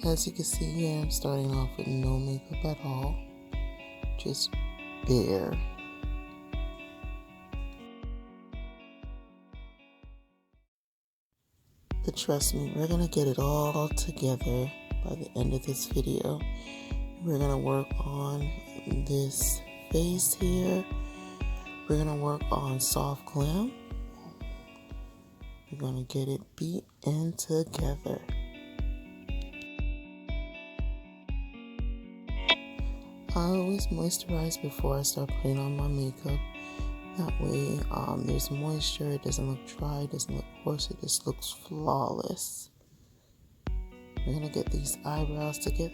As you can see here, I'm starting off with no makeup at all, just bare. But trust me, we're gonna get it all together by the end of this video. We're gonna work on this face here. We're gonna work on soft glam. We're gonna get it beat in together. I always moisturize before I start putting on my makeup. That way, there's moisture, it doesn't look dry, it doesn't look coarse, it just looks flawless. We're gonna get these eyebrows together.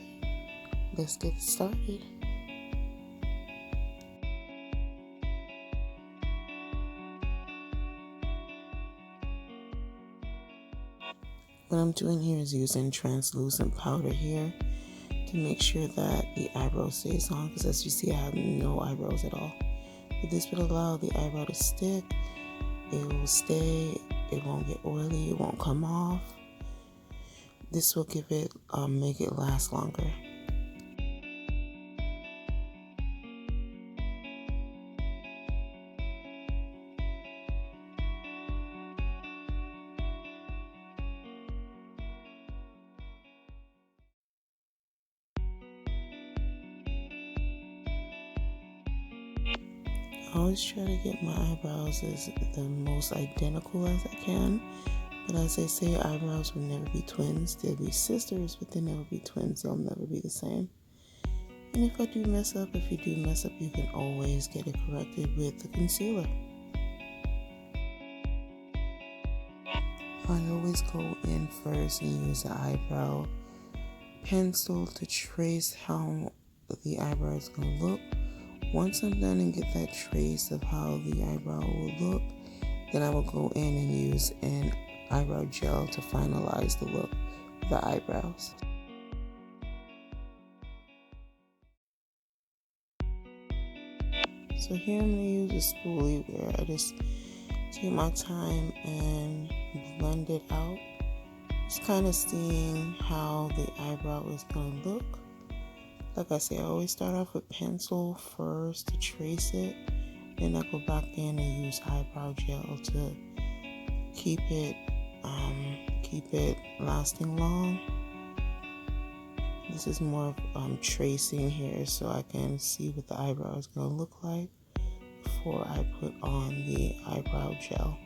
Let's get started. What I'm doing here is using translucent powder here to make sure that the eyebrow stays on, because as you see, I have no eyebrows at all. But this will allow the eyebrow to stick. It will stay. It won't get oily. It won't come off. This will give it, make it last longer. I always try to get my eyebrows as the most identical as I can. But as they say, eyebrows will never be twins. They'll be sisters, but they'll never be twins. They'll never be the same. And if I do mess up, if you do mess up, you can always get it corrected with the concealer. I always go in first and use the eyebrow pencil to trace how the eyebrow is going to look. Once I'm done and get that trace of how the eyebrow will look, then I will go in and use an eyebrow gel to finalize the look of the eyebrows. So here I'm going to use a spoolie where I just take my time and blend it out. Just kind of seeing how the eyebrow is going to look. Like I say, I always start off with pencil first to trace it. Then I go back in and use eyebrow gel to keep it lasting long. This is more of tracing here so I can see what the eyebrow is going to look like before I put on the eyebrow gel.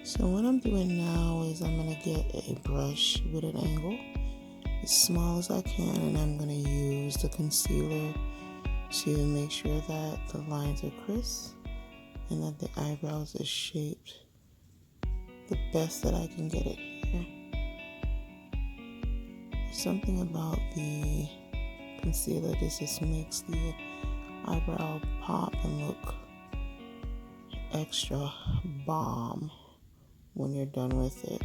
So what I'm doing now is I'm going to get a brush with an angle as small as I can, and I'm going to use the concealer to make sure that the lines are crisp and that the eyebrows are shaped the best that I can get it. here. There's something about the concealer that just makes the eyebrow pop and look extra bomb when you're done with it.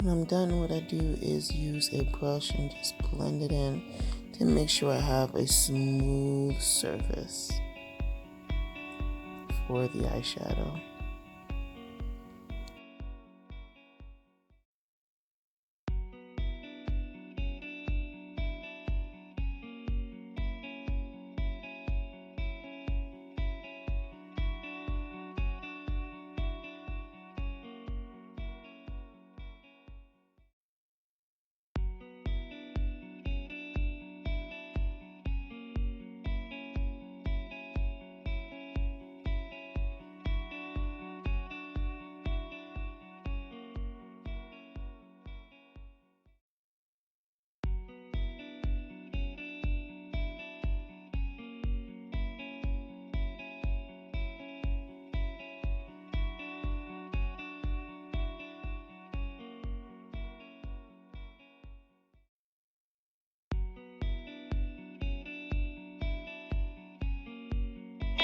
When I'm done, what I do is use a brush and just blend it in to make sure I have a smooth surface for the eyeshadow.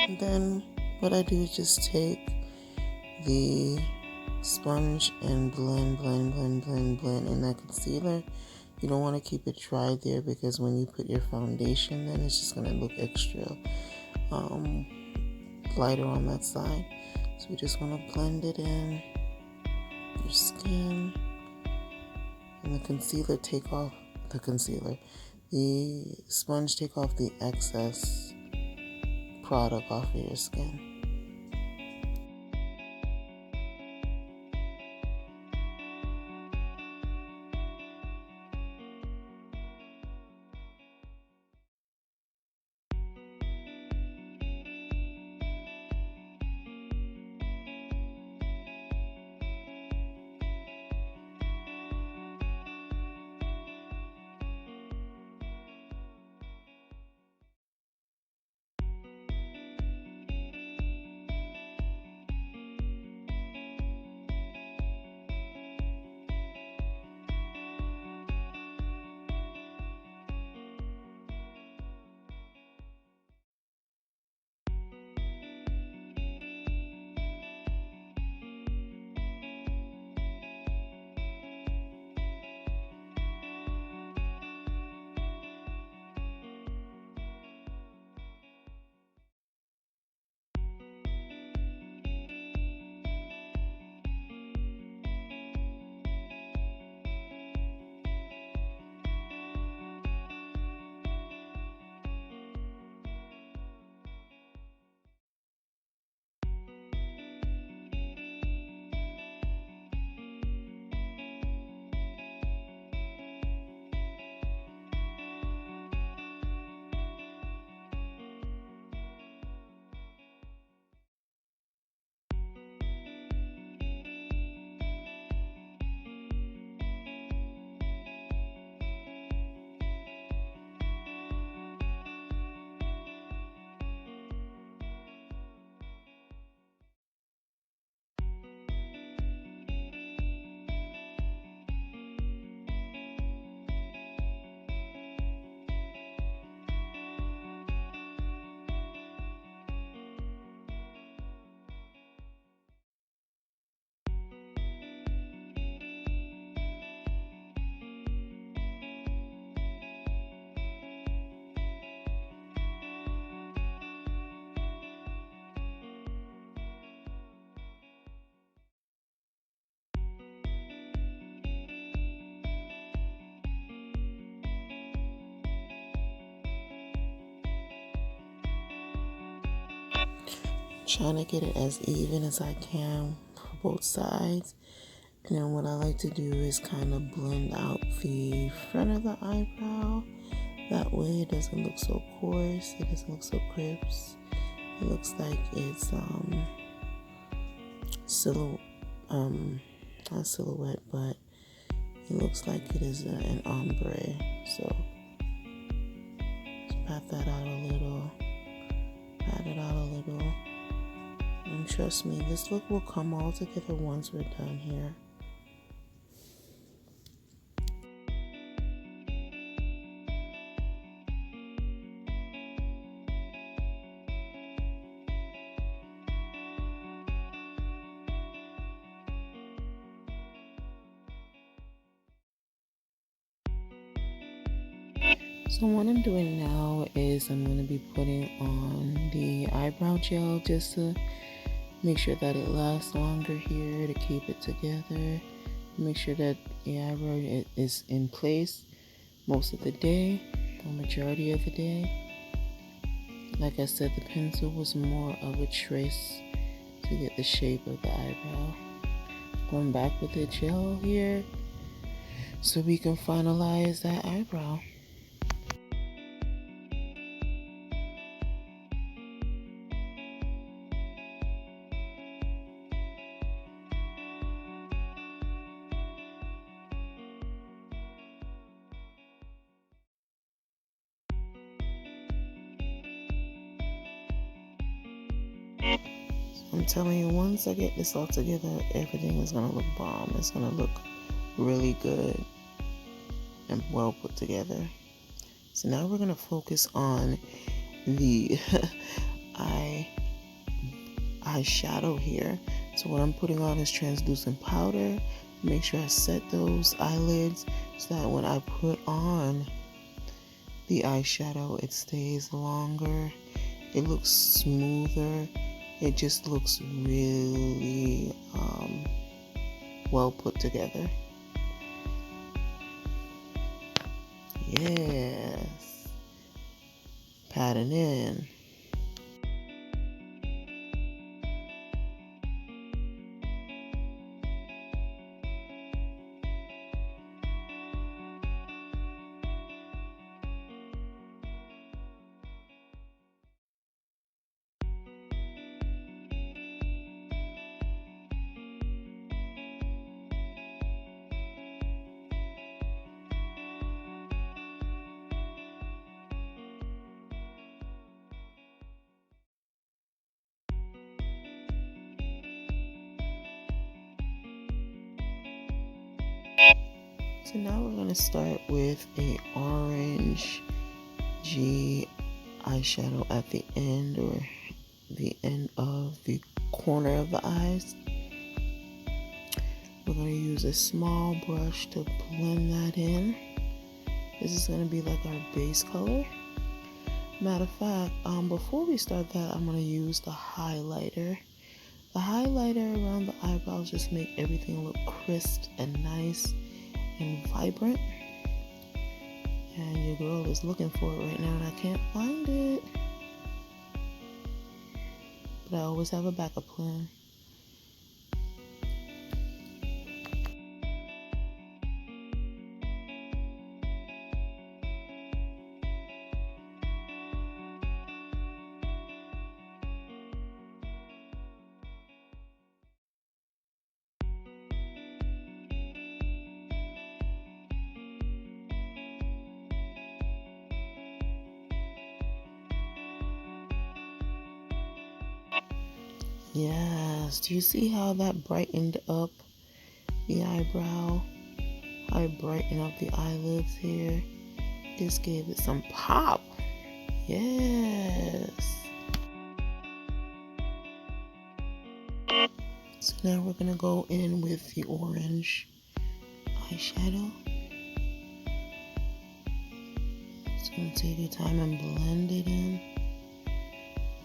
And then what I do is just take the sponge and blend in that concealer. You don't want to keep it dry there because when you put your foundation, then it's just going to look extra lighter on that side. So you just want to blend it in your skin, and the sponge take off the excess product off of your skin. Trying to get it as even as I can for both sides, And then what I like to do is kind of blend out the front of the eyebrow. That way it doesn't look so coarse, it doesn't look so crisp. It looks like it's not silhouette, but it looks like it is an ombre. So just pat that out a little, pat it out a little. And trust me, this look will come all together once we're done here. So what I'm doing now is I'm going to be putting on the eyebrow gel just to make sure that it lasts longer here, to keep it together, make sure that the eyebrow is in place most of the day, or majority of the day. Like I said, the pencil was more of a trace to get the shape of the eyebrow. Going back with the gel here so we can finalize that eyebrow. I'm telling you, once I get this all together, everything is going to look bomb. It's going to look really good and well put together. So now we're going to focus on the eyeshadow here. So what I'm putting on is translucent powder. Make sure I set those eyelids so that when I put on the eyeshadow, it stays longer. It looks smoother. It just looks really well put together. Yes. Pat it in. So now we're going to start with a orange G eyeshadow at the end, or the end of the corner of the eyes. We're going to use a small brush to blend that in. This is going to be like our base color. Matter of fact, before we start that, I'm going to use the highlighter. The highlighter around the eyebrows just make everything look crisp and nice and vibrant. And your girl is looking for it right now and I can't find it. But I always have a backup plan. Yes, do you see how that brightened up the eyebrow? How I brightened up the eyelids here? Just gave it some pop. Yes. So now we're gonna go in with the orange eyeshadow. Just gonna take your time and blend it in.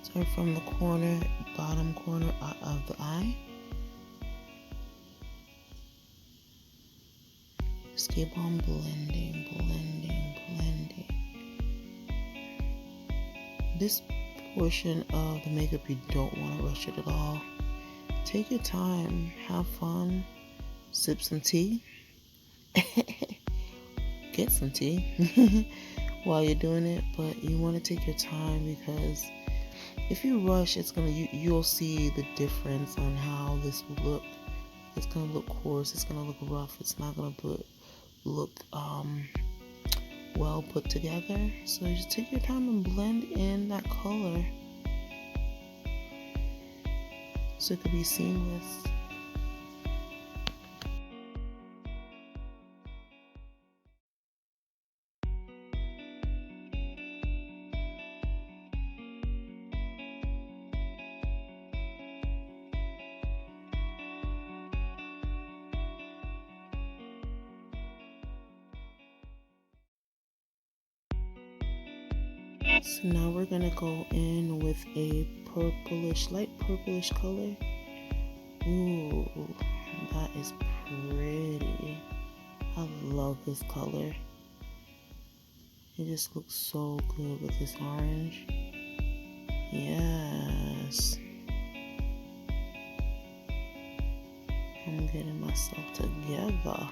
Start from the corner, bottom corner of the eye. Just keep on blending, blending, blending. This portion of the makeup, you don't want to rush it at all. Take your time, have fun, sip some tea, get some tea while you're doing it, but you want to take your time because if you rush, you'll see the difference on how this will look. It's gonna look coarse. It's gonna look rough. It's not gonna look well put together. So just take your time and blend in that color so it could be seamless. So now we're gonna go in with a light purplish color. Ooh, that is pretty. I love this color. It just looks so good with this orange. Yes. I'm getting myself together.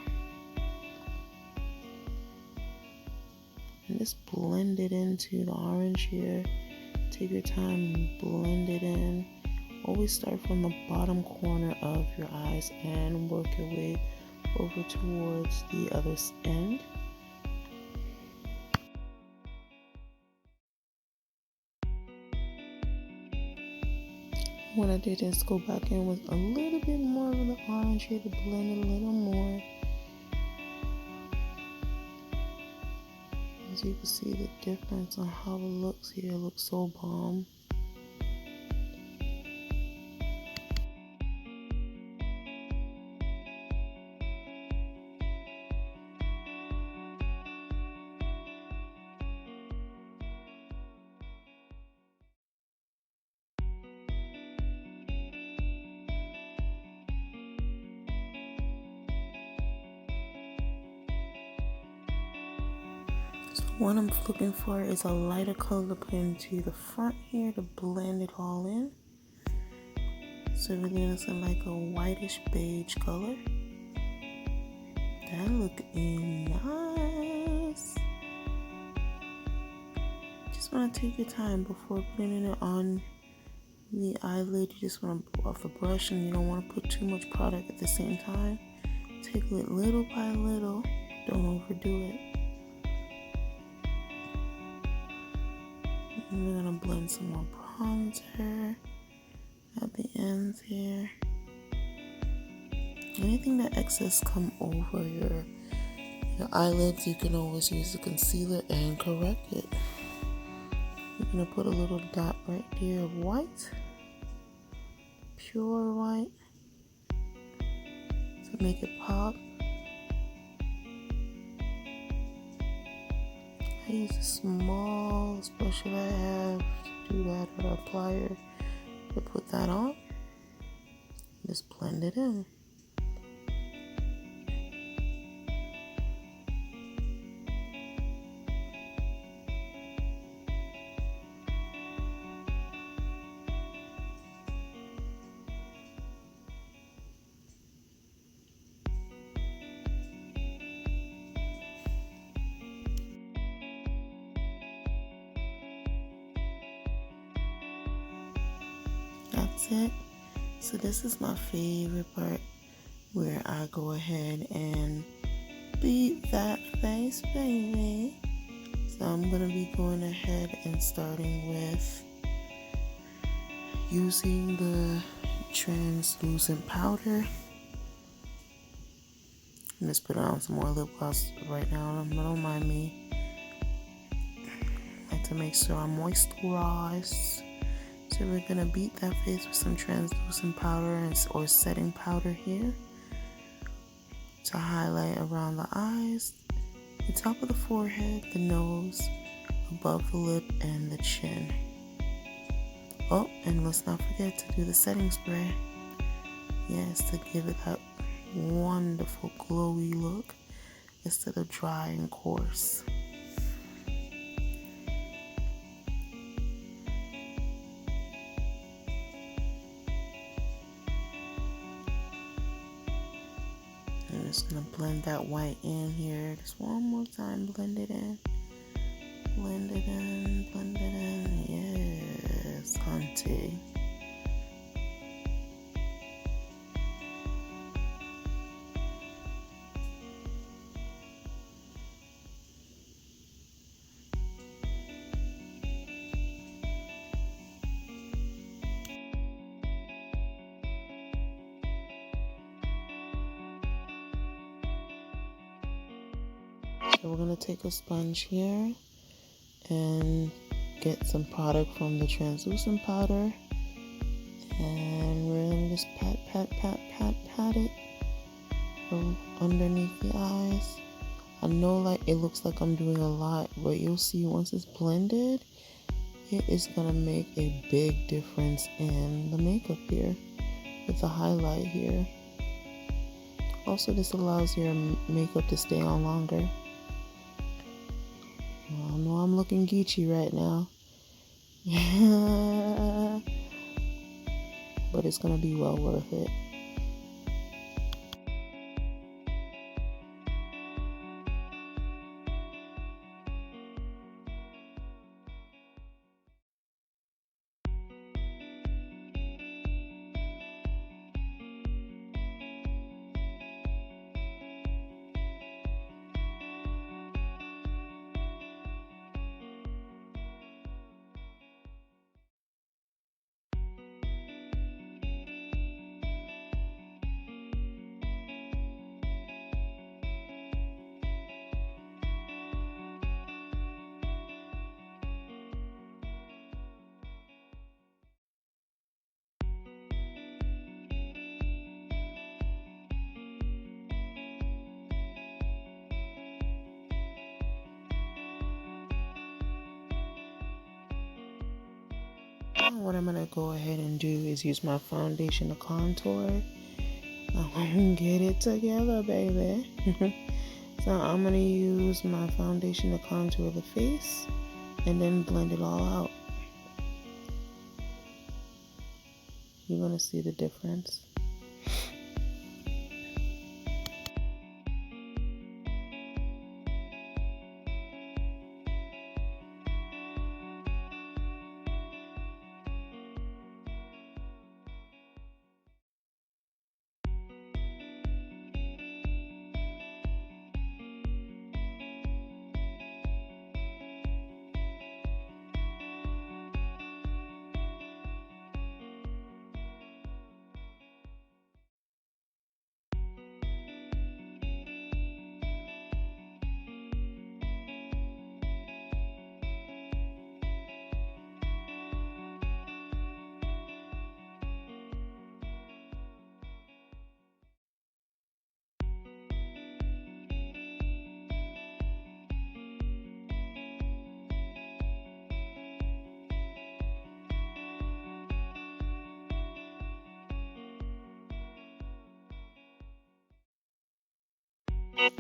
And just blend it into the orange here. Take your time and blend it in. Always start from the bottom corner of your eyes and work your way over towards the other end. What I did is go back in with a little bit more of the orange here to blend it a little more. As you can see the difference on how it looks here. It looks so bomb. So what I'm looking for is a lighter color to put into the front here to blend it all in. So we're gonna look like a whitish beige color. That looking nice. Just wanna take your time before putting it on the eyelid. You just wanna blow off the brush and you don't wanna put too much product at the same time. Take it little by little. Don't overdo it. And we're gonna blend some more bronzer at the ends here. Anything that excess come over your eyelids, you can always use the concealer and correct it. I'm gonna put a little dot right here of white, pure white, to make it pop. I use a small brush that I have to do that, or an applier to put that on. Just blend it in. That's it. So this is my favorite part, where I go ahead and beat that face, baby. So I'm gonna be going ahead and starting with using the translucent powder. I'm just putting on some more lip gloss right now. Don't mind me. I like to make sure I'm moisturized. So we're gonna beat that face with some translucent powder or setting powder here to highlight around the eyes, the top of the forehead, the nose, above the lip, and the chin. Oh, and let's not forget to do the setting spray. Yes, to give it that wonderful glowy look instead of dry and coarse. just gonna blend that white in here. Just one more time, blend it in. Blend it in, blend it in. Yes, hunty. So we're gonna take a sponge here and get some product from the translucent powder, and we're gonna just pat it underneath the eyes. I know like it looks like I'm doing a lot, but you'll see once it's blended, it is gonna make a big difference in the makeup here with the highlight here. Also, this allows your makeup to stay on longer. I know I'm looking geeky right now. But it's gonna be well worth it. What I'm gonna go ahead and do is use my foundation to contour. I'm gonna get it together, baby. So I'm gonna use my foundation to contour the face and then blend it all out. You're gonna see the difference.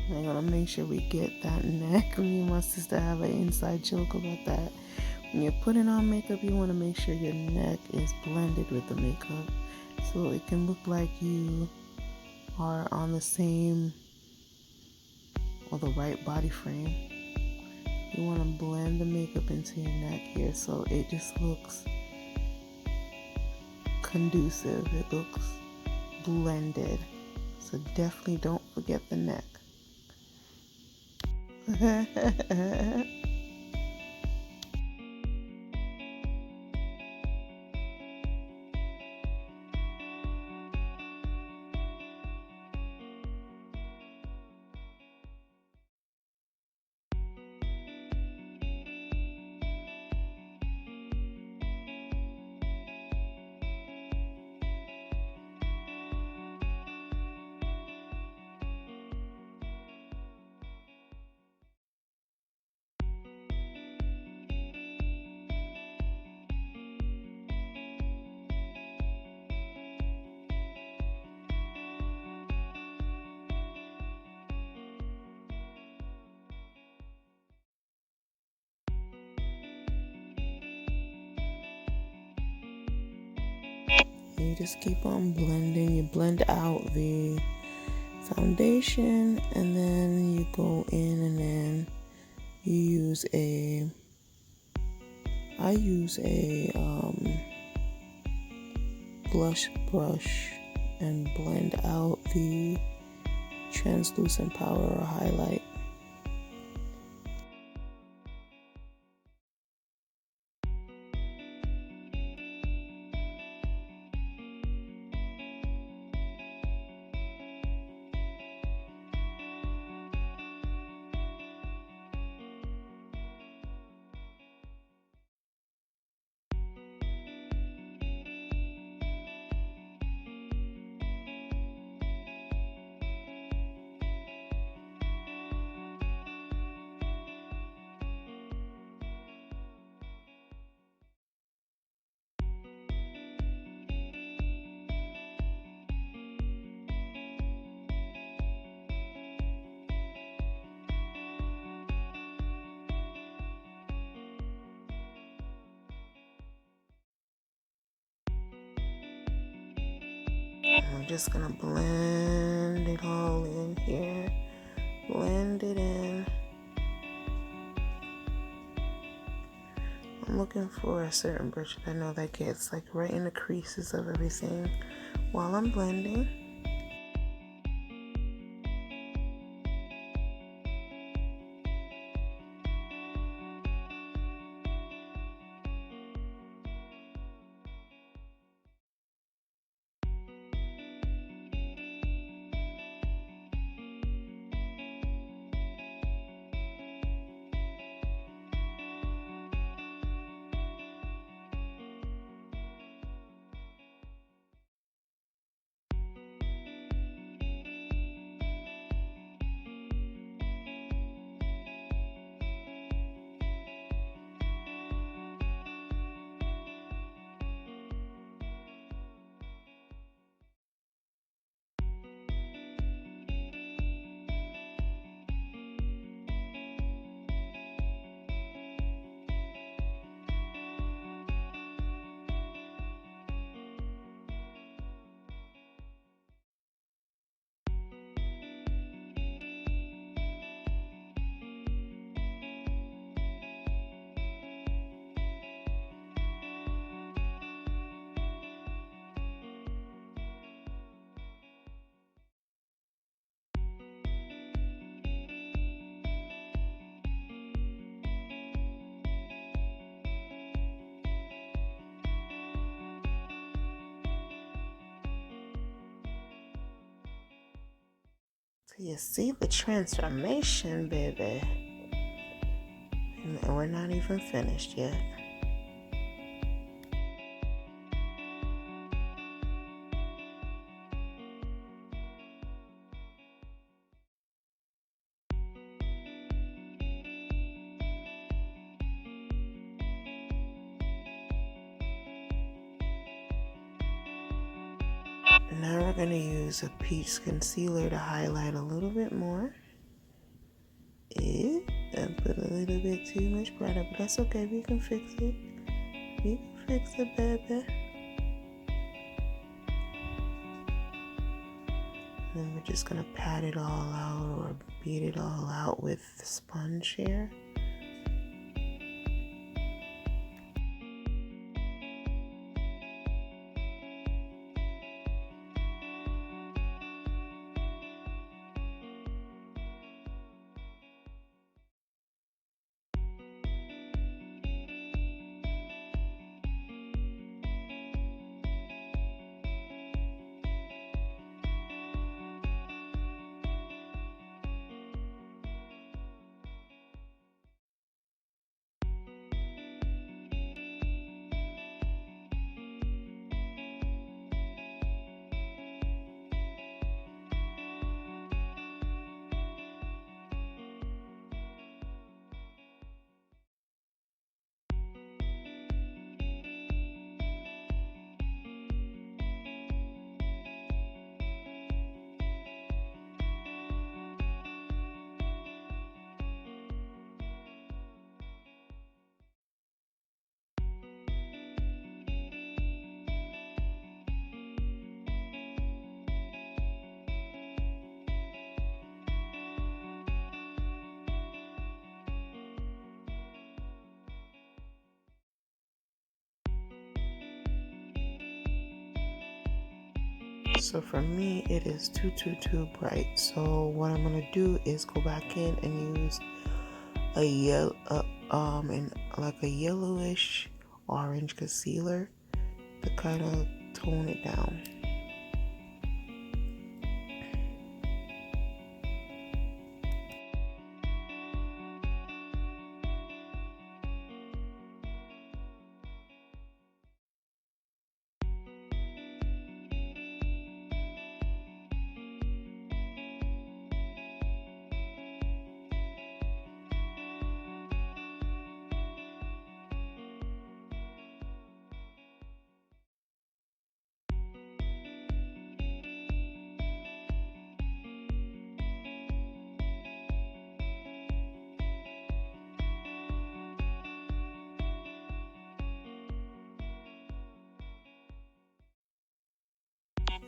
I'm gonna make sure we get that neck. Me and my sister have an inside joke about that. When you're putting on makeup, you want to make sure your neck is blended with the makeup so it can look like you are on the same or the right body frame. You want to blend the makeup into your neck here so it just looks conducive. It looks blended. So definitely don't forget the neck. You just keep on blending. You blend out the foundation, and then you go in and then you use I use a blush brush and blend out the translucent powder or highlight. I'm just gonna blend it all in here. Blend it in. I'm looking for a certain brush that I know that gets like right in the creases of everything while I'm blending. So you see the transformation, baby. And we're not even finished yet. Now we're going to use a peach concealer to highlight a little bit more. I put a little bit too much product, but that's okay. We can fix it. We can fix it, baby. And then we're just going to pat it all out or beat it all out with the sponge here. So for me, it is too bright. So what I'm gonna do is go back in and use a yellowish orange concealer to kind of tone it down.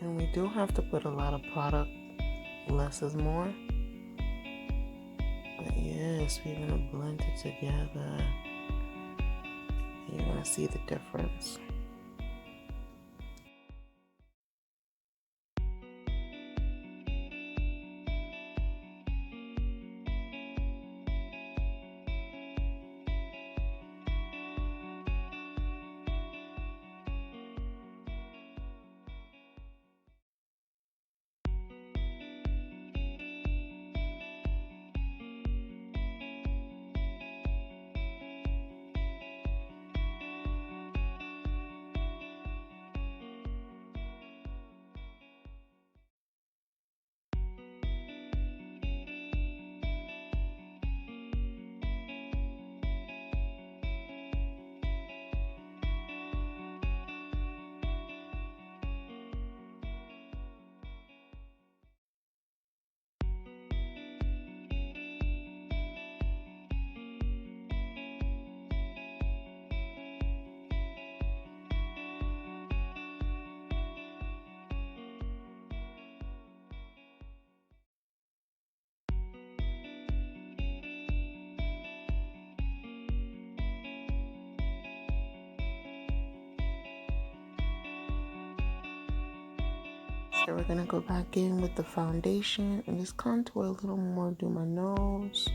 And we do have to put a lot of product, less is more. But yes, we're gonna blend it together. And you're gonna see the difference. So we're gonna go back in with the foundation and just contour a little more, do my nose.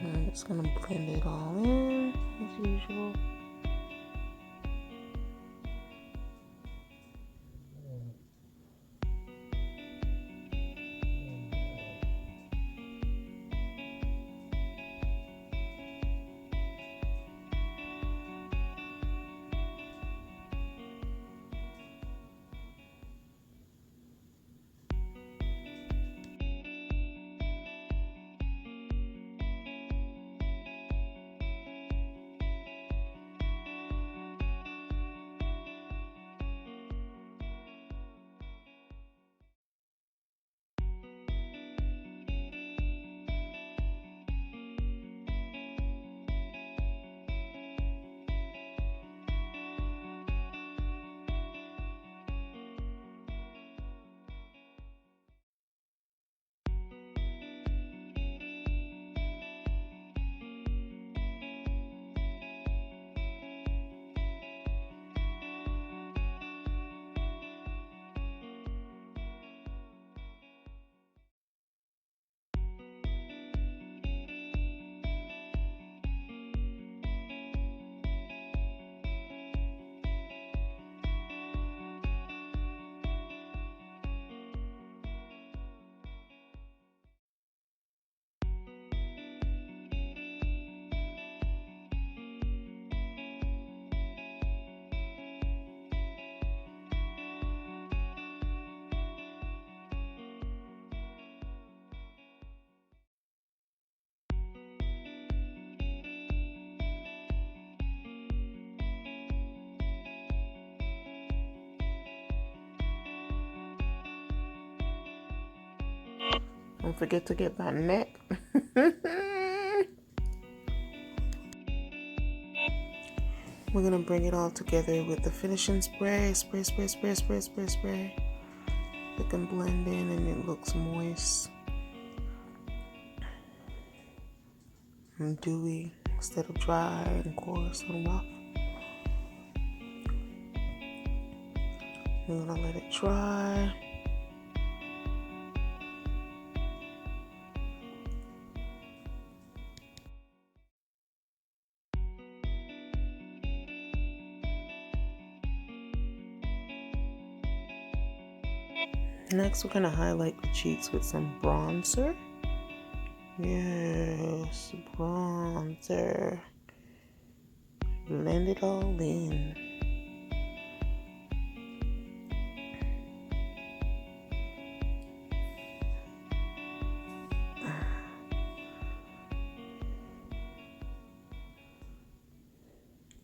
And I'm just gonna blend it all in as usual. Don't forget to get my neck. We're gonna bring it all together with the finishing spray. Spray. It can blend in and it looks moist and dewy instead of dry and coarse and rough. We're gonna let it dry. Next, we're gonna highlight the cheeks with some bronzer. Yes, bronzer. Blend it all in.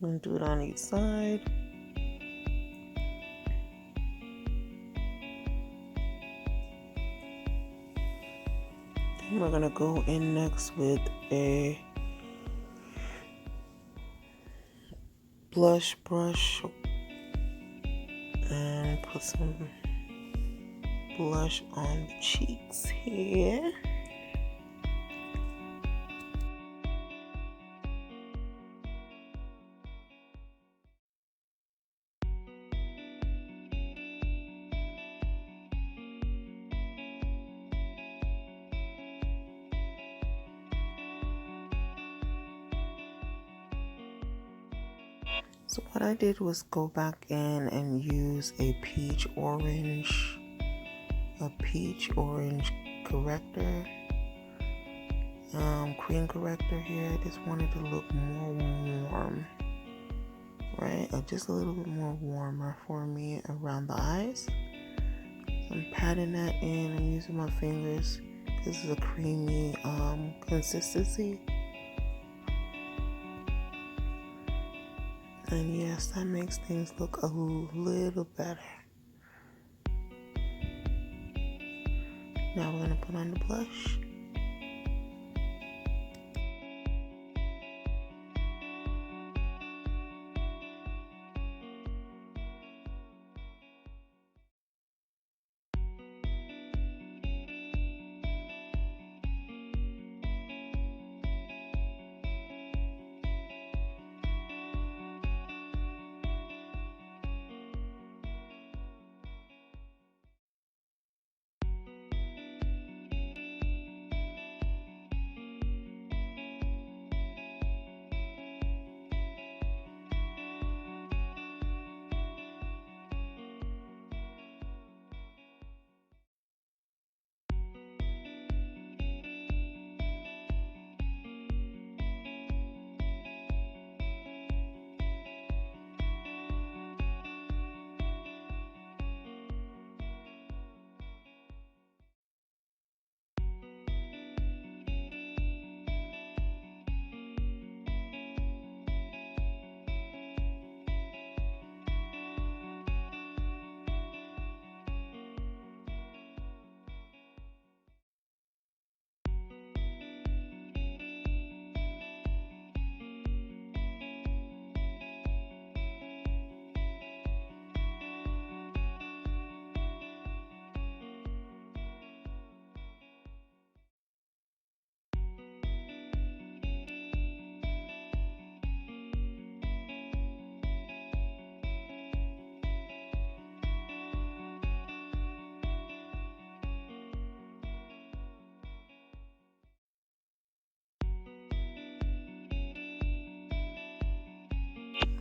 I'm gonna do it on each side. Then we're gonna go in next with a blush brush and put some blush on the cheeks here. So what I did was go back in and use a peach orange corrector, cream corrector here. I just wanted to look more warm, right? Just a little bit more warmer for me around the eyes. I'm patting that in. I'm using my fingers. This is a creamy consistency. And yes, that makes things look a little better. Now we're going to put on the blush.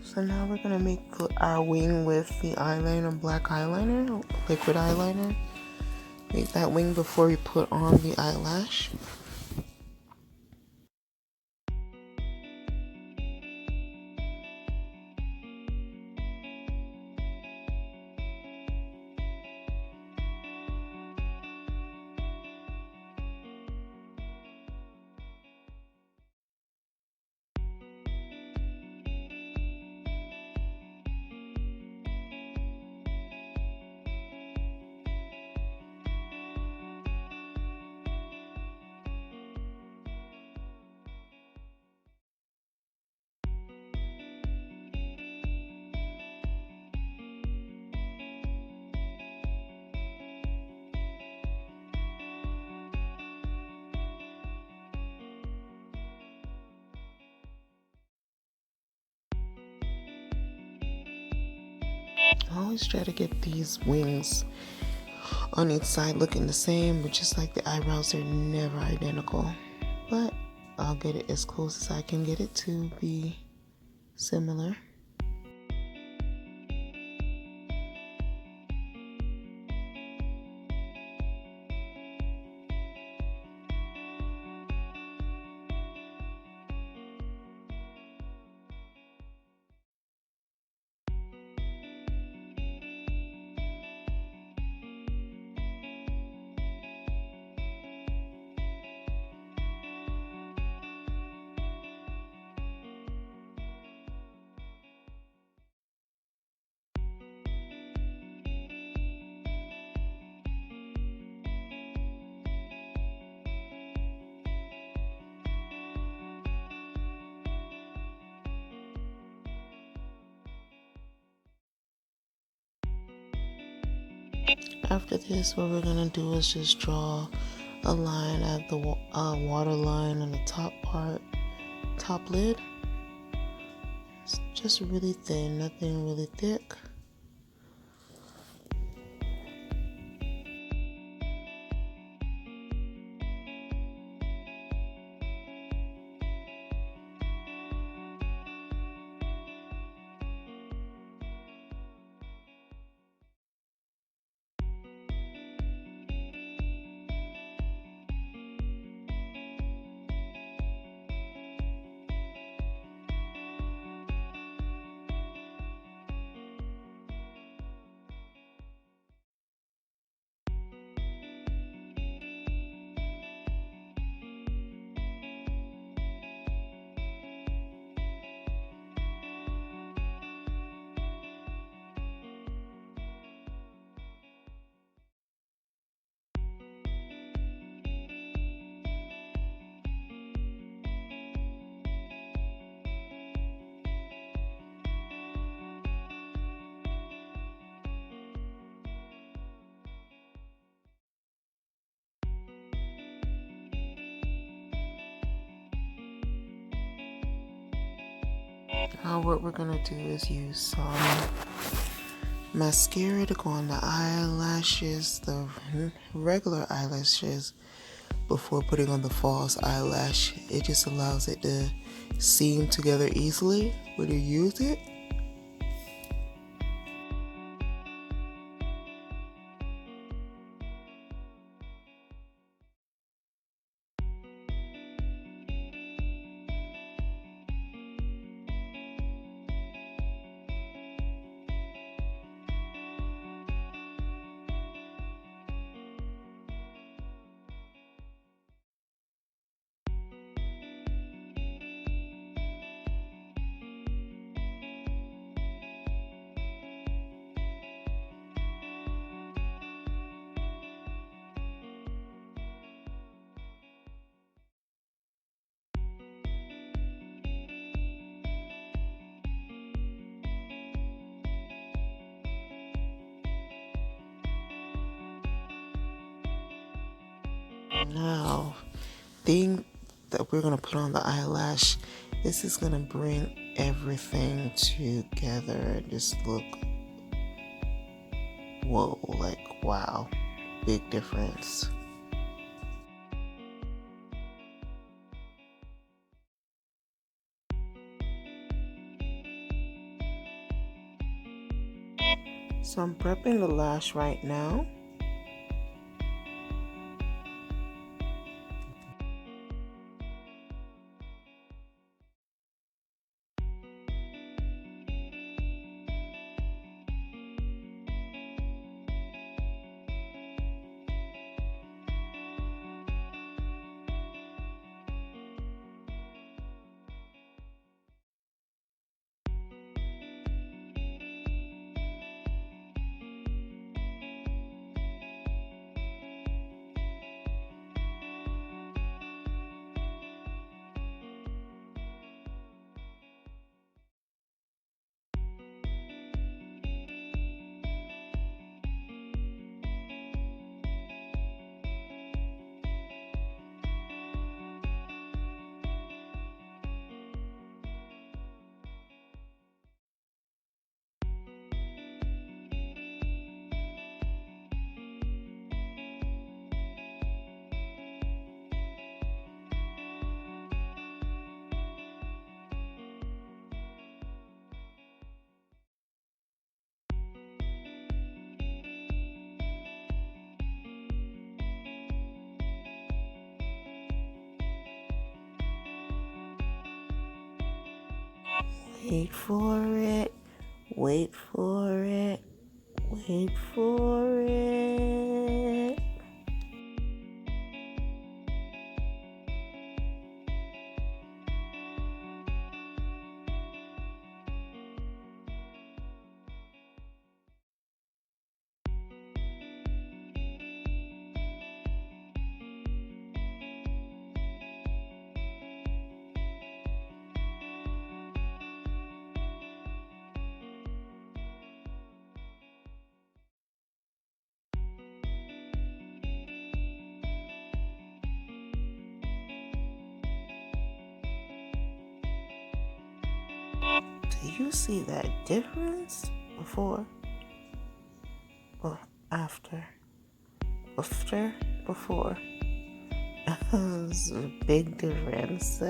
So now we're gonna make our wing with the eyeliner, black eyeliner, liquid eyeliner. Make that wing before we put on the eyelash. I always try to get these wings on each side looking the same, but just like the eyebrows, they're never identical. But I'll get it as close as I can get it to be similar. After this, what we're gonna do is just draw a line at the water line on the top lid. It's just really thin, nothing really thick. Now what we're gonna do is use some mascara to go on the eyelashes, the regular eyelashes, before putting on the false eyelash. It just allows it to seam together easily when you use it. Now, thing that we're gonna put on the eyelash, this is gonna bring everything together and just look, whoa, like wow, big difference. So I'm prepping the lash right now. Wait for it. Wait for it. Wait for it. Do you see that difference before or after? Before. It's a big difference.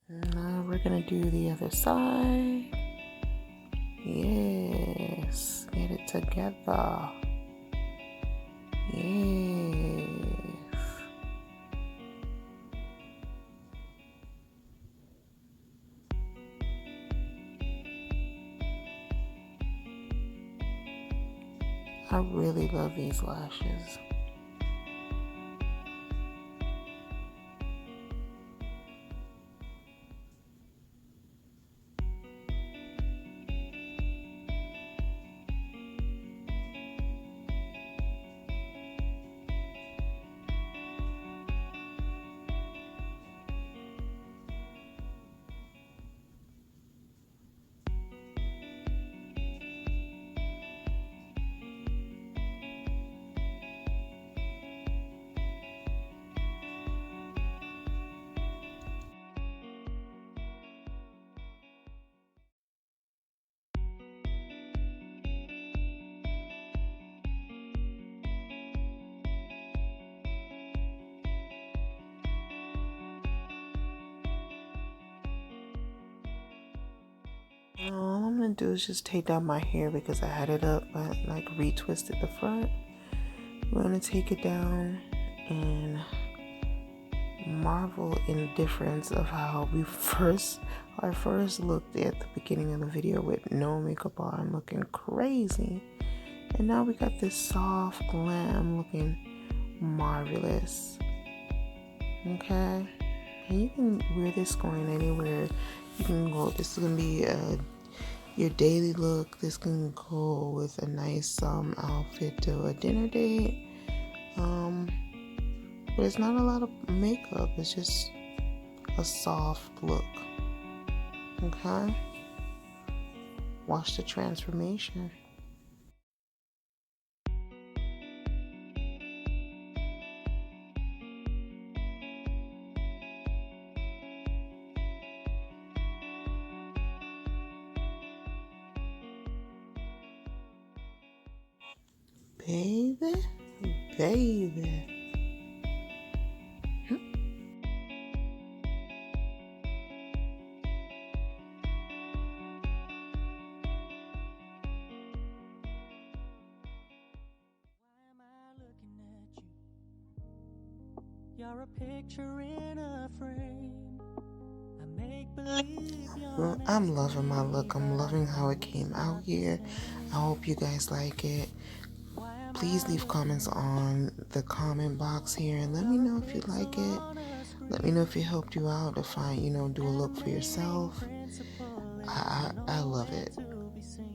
Now we're gonna do the other side. Yes, get it together. Yes. I really love these lashes. All I'm gonna do is just take down my hair because I had it up, but like retwisted the front. We're gonna take it down and marvel in the difference of how I first looked at the beginning of the video with no makeup on, looking crazy, and now we got this soft glam looking marvelous. Okay, and you can wear this going anywhere. You can go. This is gonna be your daily look. This can go with a nice outfit to a dinner date. But it's not a lot of makeup. It's just a soft look. Okay? Watch the transformation. Baby. You're a picture in a frame. I make believe Well, I'm loving my look. I'm loving how it came out here. I hope you guys like it. Please leave comments on the comment box here and let me know if you like it. Let me know if it helped you out to find, do a look for yourself. I love it.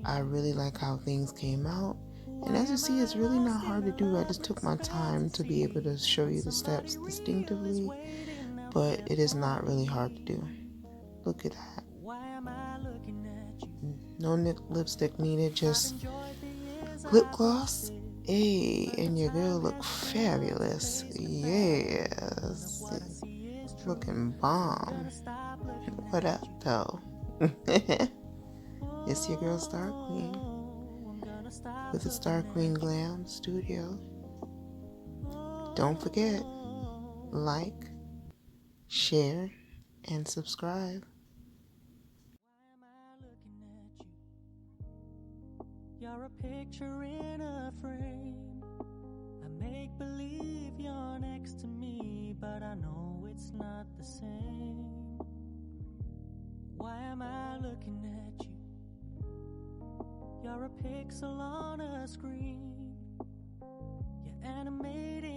I really like how things came out. And as you see, it's really not hard to do. I just took my time to be able to show you the steps distinctively, but it is not really hard to do. Look at that. No lipstick needed, just lip gloss. Hey, and your girl look fabulous. Yes. Looking bomb. What up, though? It's your girl Star Queen with the Star Queen Glam Studio. Don't forget, like, share, and subscribe. You're a picture in a frame. I make believe you're next to me, but I know it's not the same. Why am I looking at you? You're a pixel on a screen. You're animated.